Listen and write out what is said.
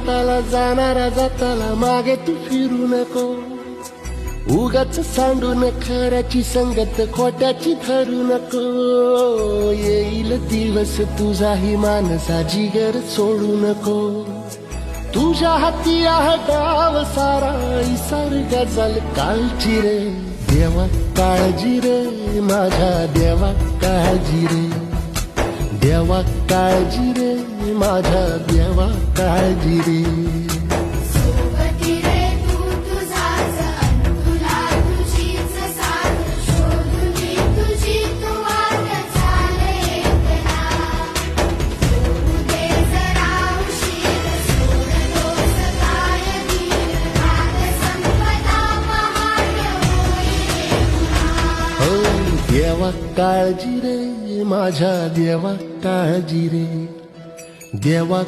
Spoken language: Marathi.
हाताला जाणारा जाताला मागे तू फिरू नको. उगाच सांडून खऱ्याची संगत खोट्याची धरू नको. येईल दिवस तुझाही मानसा जिगर सोडू नको. तुझ्या हाती आहे गाव सारा इसार गजल कालची रे. देवा काळजी रे माझ्या देवा काळजी रे. देवा काळजी रे माझ्या देवा काळजी रे. देवा काळजी रे माझ्या देवा काळजी रे. देवा